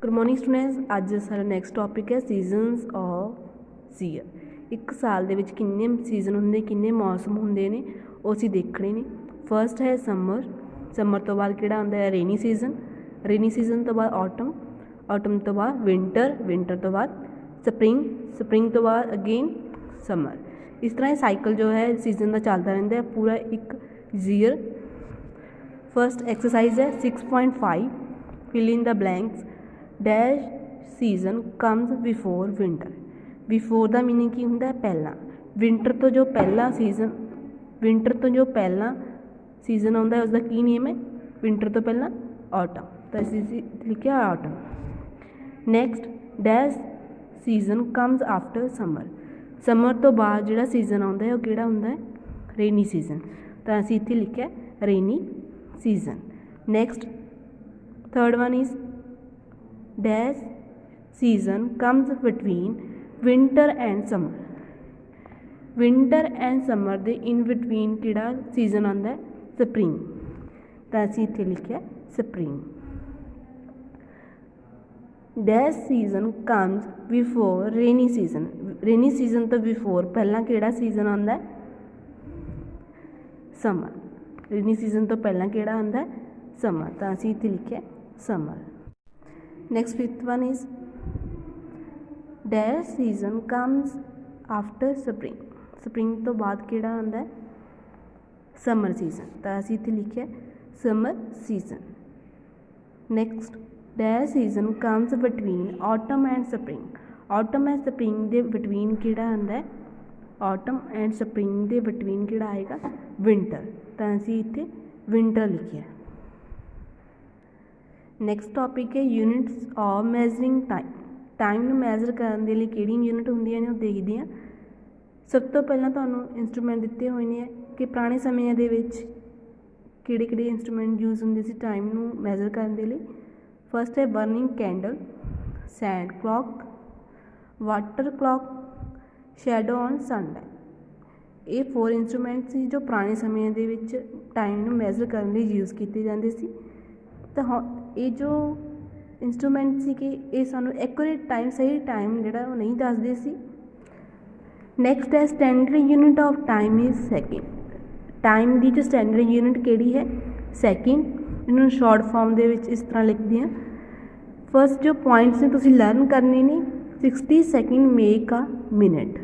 Good morning students. अज साडा next topic है सीजनस ऑफ ईयर। एक साल दे विच किन्ने सीजन होंदे, किन्ने मौसम होंदे ने, वो असीं देखणे ने। फस्ट है समर। समर तो बाद किहड़ा आंदा है रेनी सीजन। रेनी सीजन तो बाद ऑटम। ऑटम तो बाद विंटर। विंटर तो बाद स्प्रिंग। स्प्रिंग तो बाद अगेन समर। इस तरह साइकिल जो है सीजन का चलता रहिंदा है पूरा एक ईयर। फस्ट एक्सरसाइज है 6.5 fill in the blanks. Dash season comes before winter. Before का मीनिंग की होंदा है पहला। विंटर तो जो पहला सीजन आता है उसका की नेम है विंटर तो पहला ऑटम। तो असीं लिखिया autumn. Next dash season comes after summer. Summer तो बाद जिहड़ा सीजन आता है वह किहड़ा हुंदा है रेनी सीजन। तो असीं इत्थे लिखिया rainy season. Next third one is dash season comes between winter and summer. Winter and summer दे इन बिटवीन किहड़ा सीजन आंदा है स्प्रिंग। तो असीं इत्थे लिखिया spring. Dash season comes before rainy season. Rainy season तो बिफोर पहला किहड़ा सीजन आंदा है समर। रेनी सीजन तो पहला किहड़ा आंदा है समर। तो असीं इत्थे लिखिया summer. Next fifth one is dash season comes after spring. Spring तो बाद किहड़ा आंदा है समर सीजन। तो असीं इत्थे लिखिया summer season. Next dash season comes between autumn and spring. Autumn and spring दे बिटवीन किहड़ा आंदा है ऑटम एंड स्प्रिंग दे बिटवीन किहड़ा आएगा विंटर। तो असीं इत्थे विंटर लिखिया। नैक्सट टॉपिक है units of measuring time. Time नूं मैजर करने के लिए किहड़ी यूनिट होंदियां ने वो देखदे हां। सब तो पहलां तुहानूं इंस्ट्रूमेंट दिते हुए ने कि पुराने समयां दे विच किहड़े इंस्ट्रूमेंट यूज़ हुंदे सी टाइम नूं मैजर करने के लिए। फस्ट है burning candle, sand clock, water clock, shadow on sunlight. ये 4 इंस्ट्रूमेंट सी जो पुराने समयां दे विच टाइम नूं मैजर करने लई यूज़ कीते जांदे सी। तो हाँ ये जो इंस्ट्रूमेंट सी कि ये सानू एक्यूरेट टाइम सही टाइम जिहड़ा वो नहीं दसदे सी। नैक्सट है standard unit of time is second. Time की जो स्टैंडर्ड यूनिट किहड़ी है सैकेंड। इन्हूं शॉर्ट फॉर्म दे विच इस तरह लिखते हैं। फस्ट जो पॉइंट्स ने तुसीं लर्न करने ने 60 सैकेंड मेक अ मिनट।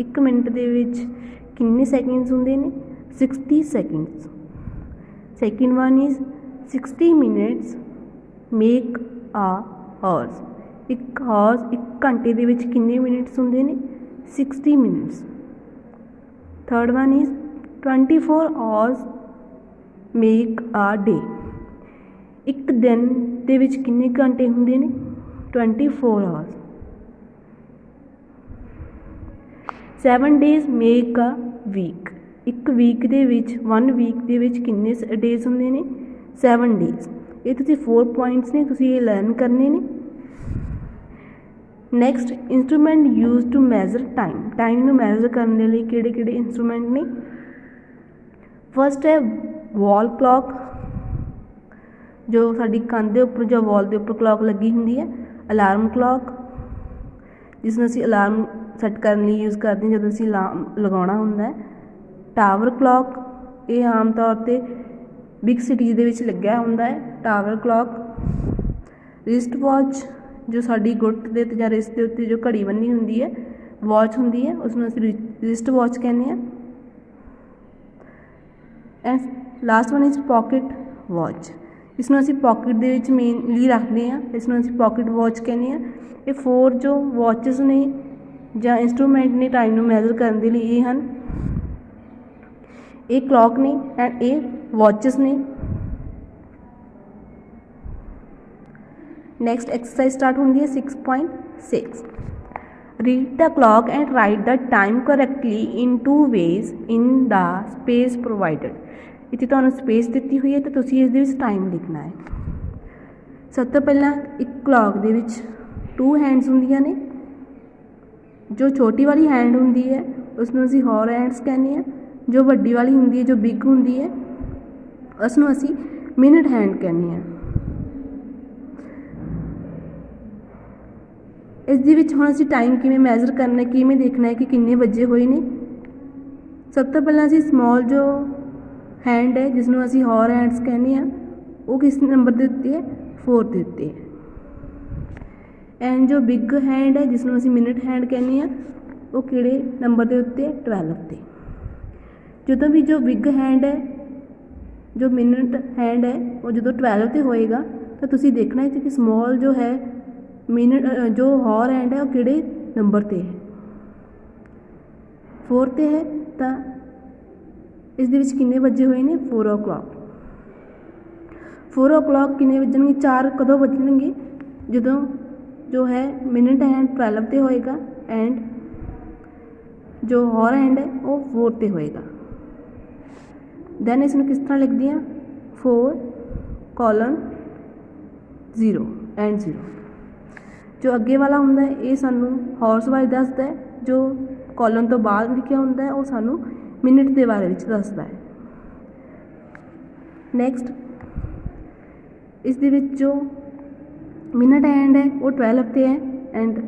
एक मिनट दे विच कितने सैकेंड्स हुंदे ने 60 seconds. Second one is 60 minutes make a hour. एक हॉर्स एक घंटे दे विच कितने मिनट्स हुंदे ने 60 minutes. Third one is 24 hours make a day. एक दिन दे विच कितने घंटे हुंदे ने 24 hours. 7 days make a week. एक वीक दे विच 1 वीक दे विच कितने डेज हुंदे ने 7 डेज। ये तुसीं 4 पॉइंट्स ने तुसीं ये लर्न करने ने। Next instrument use to measure time. Time नूं मैजर करने लिए किहड़े इंस्ट्रूमेंट ने। फस्ट है वॉल क्लॉक जो साडी कंध दे उपर जो वॉल दे उपर क्लॉक लगी हुंदी है। अलार्म क्लॉक जिसनूं असीं अलार्म सैट करने लिए यूज़ करते हैं जदों असीं अलार्म लगाउणा हुंदा है। टावर क्लॉक ये आम तौर ते बिग सिटीज़ दे विच लग्गिआ हुंदा है टावर क्लॉक। रिस्ट वॉच जो साडी गुੱਟ दे ते जां रिस्ट दे उत्ते जो घड़ी बन्नी हुंदी है वॉच हुंदी है उसनूं असीं रिस्ट वॉच कहने हैं। And last one is pocket watch. इसनूं असीं पॉकेट दे विच मेनली रखते हैं, इसनूं असीं पॉकेट वॉच कहने हैं। ये 4 जो वॉचेस ने जां इंस्ट्रूमेंट ने टाइम नूं मैजर करने के लिए ये हैं। ये क्लॉक ने एंड ये वॉचेस ने। नैक्सट एक्सरसाइज स्टार्ट होंदी है 6.6। Read the clock and write the time correctly in 2 ways in the space provided. इत्थे तुहानूं स्पेस दित्ती हुई है तो तुसीं इस दे विच टाइम लिखना है। सब तो पहला एक क्लॉक दे विच 2 हैंड्स हुंदियां ने। जो छोटी वाली हैंड हुंदी है उसनूं असीं हॉर हैंड्स कहने हैं। जो वड्डी वाली हुंदी है जो बिग हुंदी है उसनूं असीं मिनट हैंड कहने हैं। इस दे विच हुण असीं टाइम किवें मैजर करना है, किवें देखना है कि किन्ने वजे होए ने। सब तो पहलां असीं स्मॉल जो हैंड है जिसनूं असीं हॉर हैंड्स कहने आ, वो किस नंबर के उत्ते है, 4 के उत्ते है। एंड जो बिग हैंड है जिसनूं असीं मिनट हैंड कहने आ, वो किहड़े नंबर के उत्ते है, 12 ते। जदों भी जो बिग हैंड है, जो मिनट हैंड है, वो जो 12 ते होएगा तो तुसीं देखना है कि स्मॉल जो है मिनट जो हॉर हैंड है वो किहड़े नंबर ते है, 4 ते है। तो इस दे विच किन्ने वजे होए ने, 4 o'clock। 4 o'clock किन्ने वजणगे, 4 कदों वजणगे, जदों जो है मिनट हैंड 12 ते होएगा एंड जो हॉर हैंड है वो 4 ते होएगा। दैन इसनूं किस तरह लिखते हैं, 4:0 एंड 0। जो अगे वाला हुंदा है ये सानू हॉर्स बारे दसदा है, जो कॉलन तो बाद लिखिया हुंदा है वो सानू मिनट के बारे में दसदा है। नैक्सट इस दे विच जो मिनट हैंड है वो 12 ते है एंड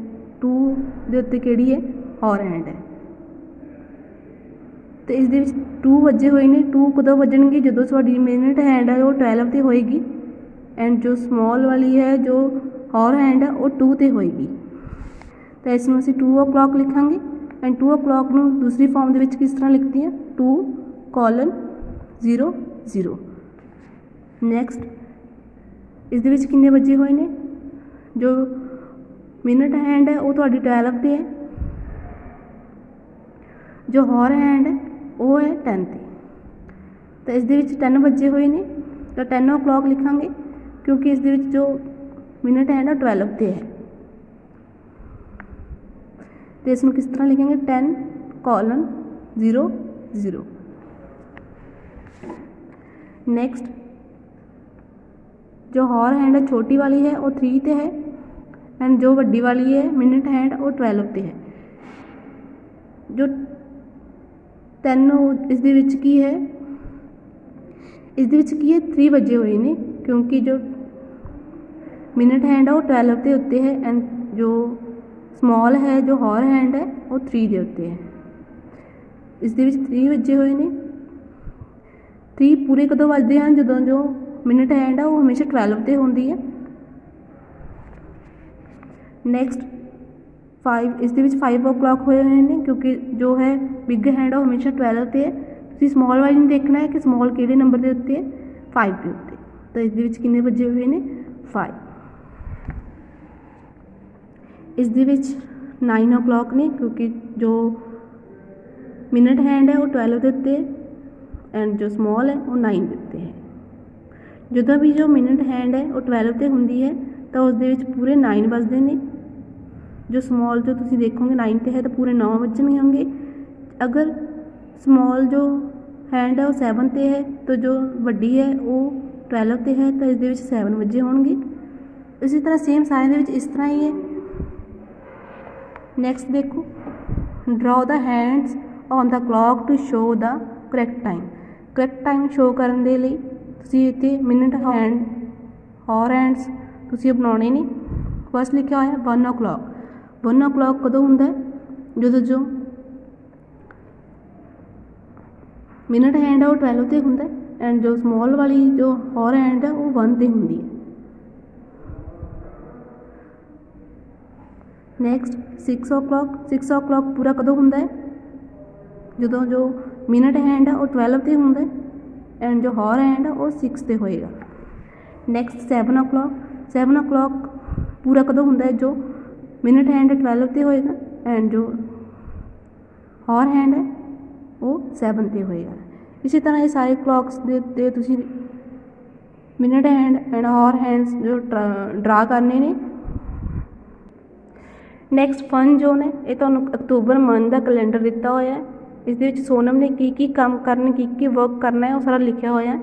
2 दे उत्ते किहड़ी है, हॉर हैंड है। तो इस दे विच 2 वजे होए ने। 2 कदों वजणगे, जदों तुहाडी मिनट हैंड है वो 12 ते होएगी एंड जो स्मॉल वाली है जो हॉर हैंड है वो 2 ते होएगी। तो इसनूं असीं 2 o'clock लिखांगे एंड 2 o'clock नूं दूसरी फॉर्म दे विच किस तरह लिखते हैं, 2:0 नैक्सट इस दे विच किन्ने वजे होए ने, जो मिनट हैंड है वो तुहाडी 12 ते है, जो हॉर हैंड है वो है 10 ते। तो इस दे विच 10 वजे होए ने, तो 10 o'clock लिखांगे क्योंकि इस दे विच जो मिनट हैंड है 12 ते है। तो इसनूं किस तरह लिखेंगे, 10:0 नैक्सट जो हॉर हैंड है छोटी वाली है वो 3 ते है एंड जो वड्डी वाली है मिनट हैंड वो 12 ते है। जो 10 इस दे विच की है, इस दे विच की है 3 वजे हुए ने क्योंकि जो मिनट हैंड है वो 12 के उत्ते है एंड जो स्मॉल है जो हॉर हैंड है वो 3 के उत्ते है। इस दे विच 3 वजे हुए ने। 3 पूरे कदों वजदे हैं, जदों जो मिनट हैंड है वो हमेशा 12 ते होंदी है। नैक्सट 5 इस दे विच 5 o'clock होए हुए ने क्योंकि जो है बिग हैंड है वो हमेशा 12 ते है। तुसीं स्मॉल वाली नूं देखना है कि स्मॉल किहड़े नंबर के उत्ते है, 5 के उत्ते। तो इस दे विच किन्ने वजे हुए ने, 5। इस दे विच 9 o'clock ने क्योंकि जो मिनट हैंड है वो 12 के उत्ते है एंड जो स्मॉल है वो 9 के उत्ते है। जदों भी जो मिनट हैंड है वो 12 ते हुंदी है तो उस दे विच पूरे 9 वजदे ने। जो स्मॉल जो तुसीं देखोगे 9 ते है तो पूरे 9 वजने होंगे। अगर स्मॉल जो हैंड है वो 7 ते है तो जो वड्डी है वो 12 ते है तो इस दे विच 7 वजे होणगे। इसी तरह सेम सारे दे विच इस तरह ही है। नैक्सट देखो, draw the hands on the clock to show the correct time. Correct time show करन दे लई तुसीं इत्थे मिनट हैंड हॉर हैंड्स तुसीं बनाउणे ने। फर्स्ट लिखिया होया 1 o'clock। 1 o'clock कदों हुंदा है, जदों जो मिनट हैंड है वो 12 ते हुंदा है एंड जो स्मॉल वाली जो हॉर हैंड है वो 1 ते हुंदी है। Next 6 o'clock। 6 o'clock पूरा कदों हुंदा है, जदों जो मिनट हैंड है वो 12 ते हुंदा है एंड जो हॉर हैंड है वो 6 ते होएगा। Next 7 o'clock। 7 o'clock पूरा कदों हुंदा है, जो मिनट हैंड 12 ते होएगा एंड जो हॉर हैंड है वो 7 ते होएगा। इसी तरह ये सारे क्लॉक्स दे तुसीं minute hand and hour hands जो ड्रा करने ने। नैक्सट फन जोन है, ये तुहानूं अक्तूबर मंथ का कैलेंडर दिता होया है। इस दे विच सोनम ने की काम करने की वर्क करना है वो सारा लिखिया होया है।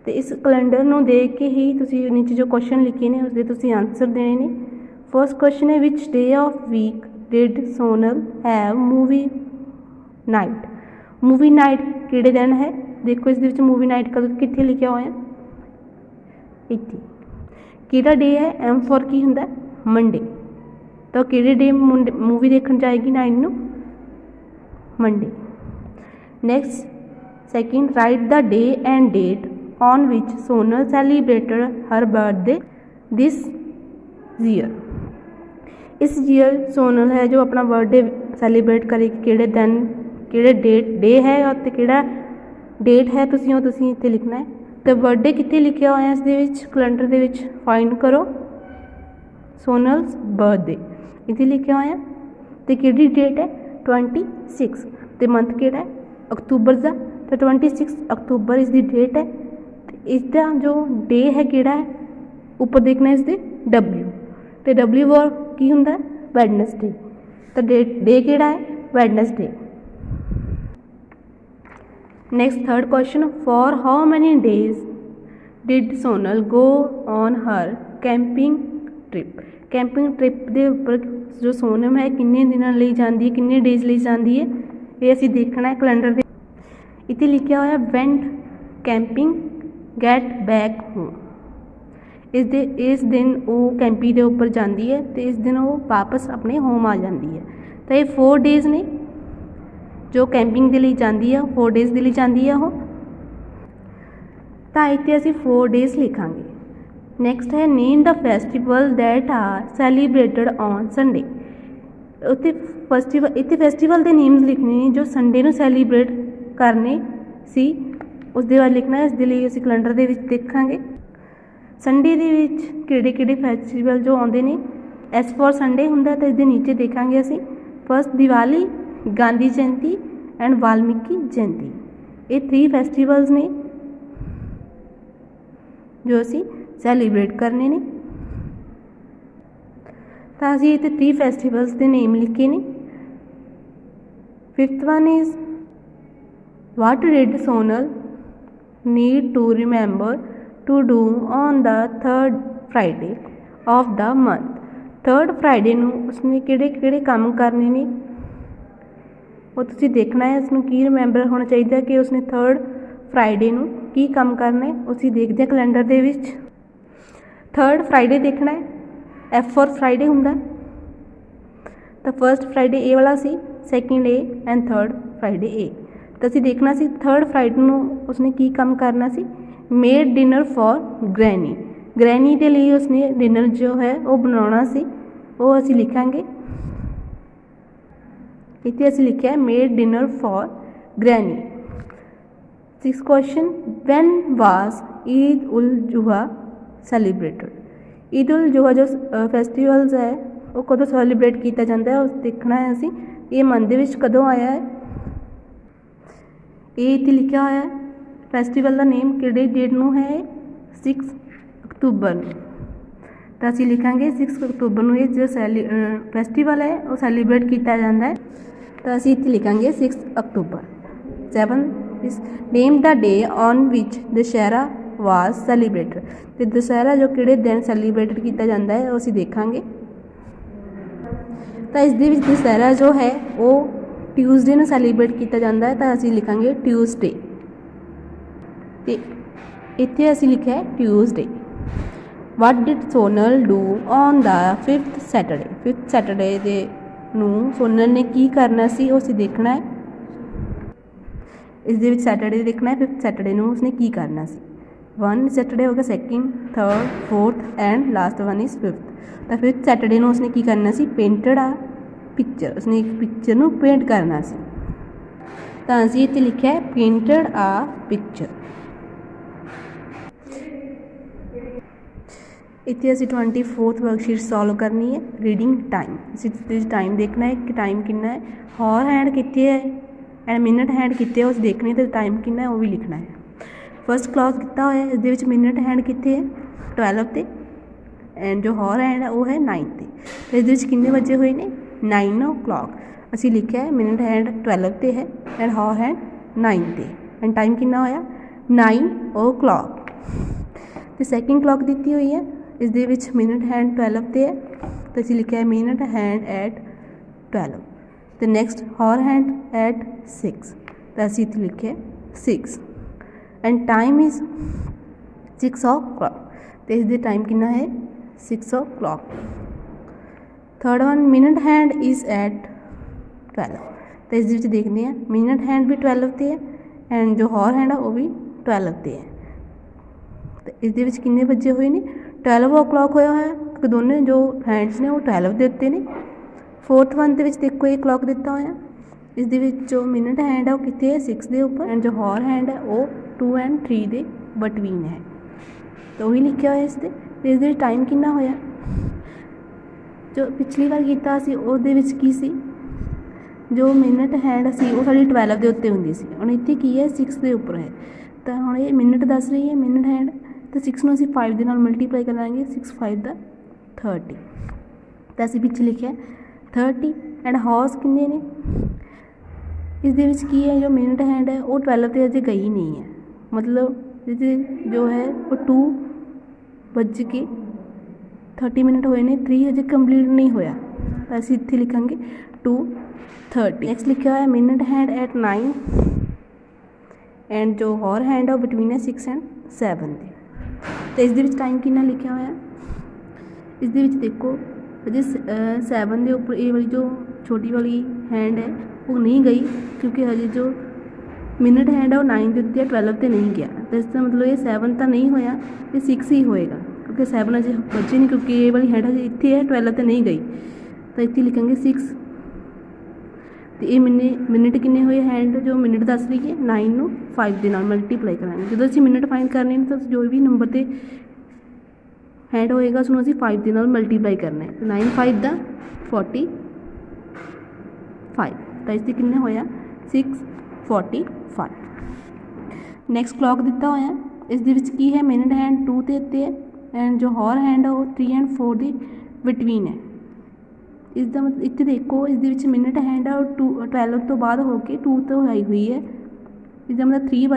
तो इस कैलेंडर नूं देख के ही तुसीं नीचे जो क्वेश्चन लिखे ने उसके तुसीं आंसर देने ने। फर्स्ट क्वेश्चन है, which day of week did Sonal have movie night. Movie night किहड़े दिन है, देखो इस दे विच मूवी नाइट कदों कित्थे लिखिया होया, इत्थे। ਕਿਹੜਾ ਡੇ ਹੈ, M ਫॉर ਕੀ ਹੁੰਦਾ, ਮੰਡੇ। ਤਾਂ ਕਿਹੜੇ ਡੇ ਮੂਵੀ ਦੇਖਣ ਜਾਏਗੀ 9 ਨੂੰ, Monday. Next second, write the day and date on ਵਿਚ Sonal celebrated her birthday this year. इस ईयर सोनल है जो अपना बर्थडे सैलीब्रेट करेगी किहड़े दिन, किहड़े डे है और किहड़ा डेट है, तुसीं इत्थे लिखना है। तो बर्थडे कित्थे लिखिया होया इस दे विच, कैलेंडर दे विच फाइंड करो सोनल्स बर्थडे, इत्थे लिखिया होया। तो किहड़ी डेट है, 26। तो मंथ किहड़ा है, अक्तूबर का। तो 26 अक्तूबर इसकी डेट है। तो इसका जो डे है किहड़ा है, उपर देखना है इसके W। तो W फॉर की हुंदा है, वैडनसडे। तो डे किहड़ा है, वैडनसडे। Next third question, for how many days did Sonal go on her camping trip. Camping trip के उपर जो सोनम है किन्ने दिनों लई जांदी है, किन्ने डेज लई जांदी है, ये असीं देखना है कैलेंडर दे। इत्थे लिखिया होया went camping get back home. इस दिन वो कैंपी के उपर जाती है तो इस दिन वो वापस अपने होम आ जाती है। तो ये 4 डेज़ ने जो कैंपिंग के लिए जाती है, 4 डेज़ के लिए जाती है वो। तो इतने असीं 4 डेज़ लिखांगे। नैक्सट है name the festival that are celebrated on Sunday. उत्ते फैसटिवल के नेम्स लिखने ने जो संडे नूं सैलीब्रेट करने सी, उस दे बाद लिखना है। इस दे लई असीं कैलेंडर दे विच देखांगे संडे दे विच किहड़े फैसटिवल जो आउंदे ने। एस फॉर संडे हुंदा, तो इसके नीचे देखांगे असीं फर्स्ट दिवाली, गांधी जयंती एंड वाल्मीकि जयंती। ये 3 फैसटिवल्स ने जो असीं सैलीब्रेट करने ने। तो असीं इत्थे 3 फैसटिवल्स के नेम लिखे ने। 5th one is what did Sonal need to remember to do on the 3rd Friday of the month. 3rd Friday नूं उसने किहड़े काम करने ने, वो तुसीं देखना है। उसनूं की रिमेंबर होना चाहिए कि उसने 3rd फ्राइडे नूं की काम करना है, उसी देखते हैं कैलेंडर दे विच। 3rd फ्राइडे देखना है, F फॉर फ्राइडे हुंदा। तो फर्स्ट फ्राइडे ए वाला सी, सैकेंड ए एंड 3rd फ्राइडे ए। तो असीं देखना सी 3rd फ्राइडे नूं उसने की काम करना सी, made dinner for granny. Granny के लिए उसने डिनर जो है वो बनाना सी, वो असीं लिखांगे। इत्थे असीं लिखिया है made dinner for granny. 6th question, when was Eid ul Zuha celebrated. Eid ul Zuha जो फैसटिवल्स है वो कदों सैलीब्रेट किया जाता है, उस देखना है असीं ये मंथ दे विच कदों आया है। ये इत्थे लिखिया होया है। फैसटिवल का नेम किहड़े डेट नूं है, 6 अक्तूबर। तो असीं लिखांगे 6 अक्तूबर नूं ये जो फैसटिवल है वो सैलीब्रेट किया जाता है। तो असीं इत्थे लिखांगे 6 अक्तूबर। 7 is name the day on which Dussehra was celebrated. तो दशहरा जो किहड़े दिन सैलीब्रेट किया जाता है वो असीं देखांगे। तो इस दे विच दशहरा जो है वो ट्यूसडे नूं सैलीब्रेट किया जाता है। तो असीं लिखांगे ट्यूसडे। तो इत्थे असीं लिखिया है Tuesday. What did Sonal do on the 5th Saturday. 5th Saturday दे नूं सोनल ने की करना सी, वो असीं देखना है। इस दे विच सैटरडे देखना है, 5th सैटरडे नूं उसने की करना सी। 1 सैटरडे हो गया, 2nd, 3rd, 4th and last one is 5th। तो 5th सैटरडे नूं उसने की करना सी, पेंटेड आ पिक्चर। उसने एक पिक्चर नूं पेंट करना सी। तो असीं इत्थे लिखिया है पेंटेड आ पिक्चर। इत्थे असीं 24th वर्कशीट सॉल्व करनी है। रीडिंग टाइम, असीं टाइम देखना है कि टाइम कितना है, हॉर हैंड कितने है एंड मिनट हैंड कितने है उस देखने। तो टाइम कितना है वो भी लिखना है। फर्स्ट क्लॉज कितना होया, इस दे विच मिनट हैंड कितने है 12 ते एंड जो हॉर हैंड है वो है 9 ते। तो इस दे विच कितने बजे हुए ने 9 o'clock। असीं लिखिया है मिनट हैंड 12 ते है एंड हॉर हैंड 9 ते एंड टाइम कितना होया 9 o'clock। तो सैकेंड क्लॉक दी हुई है, इस दे विच मिनट हैंड 12 ते है। तो असीं लिखिया है मिनट हैंड एट 12। तो नैक्सट हॉर हैंड एट 6। तो असीं लिखे 6 एंड टाइम इज 6 o'clock। तो इसका टाइम कितना है 6 o'clock। Third one minute hand is at 12। तो इस देखते हैं मिनट हैंड भी 12 ते है एंड जो हॉर हैंड है वो भी 12 ते है। तो इस किन्ने बजे हुए ने 12 o'clock होया है क्योंकि दोनों जो हैंड्स ने वो 12 दे उत्ते ने। फोर्थ वन के देखो ये क्लॉक दिता होया इस जो मिनट हैंड है वो कितने है 6 के उपर एंड जो हॉर हैंड है वो 2 and 3 के बटवीन है। तो वही लिखा हुआ इस टाइम कितना होया जो पिछली बार किया की सी जो मिनट हैंड सी वो साड़ी 12 के उत्ते होंदी सी हुण इत्थे की है 6 के उपर है। तो हुण ये मिनट दस रही है मिनट हैंड तो 6 नूं असीं 5 दे नाल मल्टीप्लाई करांगे 6 5 दा 30। तो असीं पिछे लिखिया 30 एंड हॉर्स किन्ने ने इस की है जो मिनट हैंड है वो 12 ते अजे गई नहीं है मतलब जो है वो 2:30 मिनट होए ने 3 अजे कंप्लीट नहीं होया। तो असीं इत्थे लिखांगे 2:30। नैक्सट लिखा हुआ है मिनट हैंड एट 9 एंड जो हॉर हैंड है बिटवीन है 6 and 7 के। तो इस टाइम कितना लिखा हुआ इस देखो अजे 7 के उपर ये वाली जो छोटी वाली हैंड है वो नहीं गई क्योंकि हजे जो मिनट हैंड है वो 9 के उत्ते है 12 ते नहीं गया। तो इसका मतलब ये 7 तो नहीं होया ये 6 ही होएगा क्योंकि 7 अजे बचे नहीं क्योंकि ये वाली हैंड अजे इत्थे है 12 ते नहीं गई। तो इत्थे लिखेंगे 6। तो ये मिनट किन्ने होए हैंड जो मिनट दस रही है 9 नूं 5 के नाल मल्टीप्लाई करांगे। जो असीं मिनट फाइंड करने तो जो भी नंबर ते हैंड होएगा उसनूं असीं 5 के नाल मल्टीप्लाई करना है। तो 9 5 दा 45। तो इससे किन्ने होया 6:45। नैक्सट क्लॉक दिता होया इस की है मिनट हैंड 2 ते उत्ते है एंड जो हॉर हैंड है वो 3 and 4 के बिटवीन है। इसका मतलब इतने देखो इस मिनट हैंड है और 12 तो बाद होके 2 तो आई हुई है इसका मतलब 3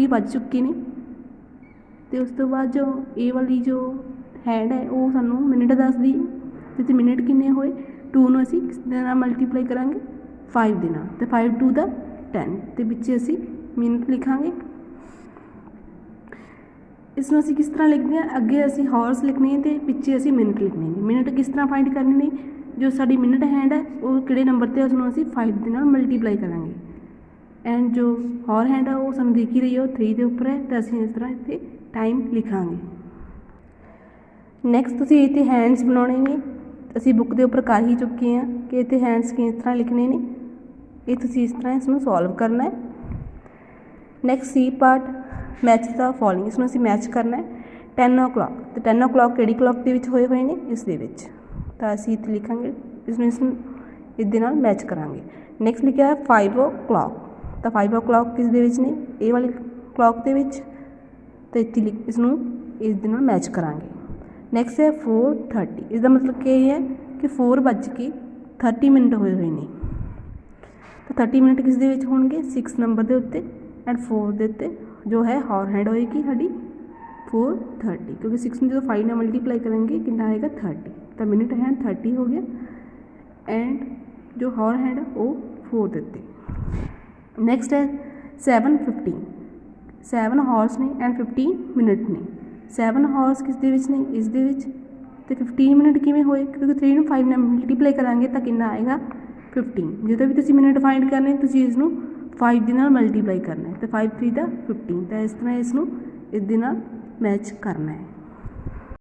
बज चुके ने। तो उस तो बाद जो ए वाली जो हैंड है वो सानू मिनट दस दी है तो मिनट किन्ने होए 2 नूं असीं किस दे नाल मल्टीप्लाई करांगे 5 दे नाल। तो 5 2 दा 10 तो पिछे असीं मिनट लिखांगे। इसमें असीं किस तरह लिखते हैं अगे असीं हॉर्स लिखने हैं तो पिछे असीं मिनट लिखने हैं। मिनट किस तरह फाइंड करने ने जो साडी मिनट हैंड है वो किहड़े नंबर ते उसनूं असीं 5 दे नाल मल्टीप्लाई करांगे एंड जो हॉर हैंड है वो सानूं दिख ही रही है वो 3 के उपर है तो असीं इस तरह इत्थे टाइम लिखांगे। नैक्सट तुसीं इत्थे हैंड्स बनाउणे ने असीं बुक के उपर कर ही चुके हैं कि इत्थे हैंड्स किस तरह लिखने ने ये तुसीं इस तरह इसनूं सॉल्व करना है। Next C part match the following इसनूं असीं मैच करना है 10 o'clock। तो 10 o'clock किहड़ी क्लॉक दे विच होए हुए ने इस दे विच तो असीं इत्थे लिखांगे इसनूं इस दे नाल मैच करांगे। नैक्सट लिखिआ है 5 o'clock। तो 5 o'clock किस दे विच ने ये वाली क्लॉक दे विच तो इत्थे इसनूं इस दे नाल मैच करांगे। नैक्सट है 4:30 इसका मतलब क्या है कि 4:30 मिनट होए हुए ने। तो 30 मिनट किस दे विच होणगे 6 नंबर के उत्ते एंड 4 के उत्ते जो है हॉर हैंड होएगी साडी 4:30 क्योंकि 6 में जो 5 ने मल्टीप्लाई करेंगे कितना आएगा 30। तो मिनट हैंड 30 हो गया एंड जो हॉर हैंड है वो 4 देते। नैक्सट है 7:15 7 हॉर्स ने एंड 15 मिनट ने। 7 हॉर्स किस दे विच ने इस दे विच ते 15 मिनट किवें होए क्योंकि 3 ਨੂੰ 5 ਨਾਲ मल्टीप्लाई करांगे तो कितना आएगा 15। जो भी तुसीं मिनट फाइंड करने तुसीं इसनूं 5 ਦੇ ਨਾਲ मल्टीप्लाई करना है तो 5 3 दा 15 तो इस तरह इसनूं इस दे नाल मैच करना है।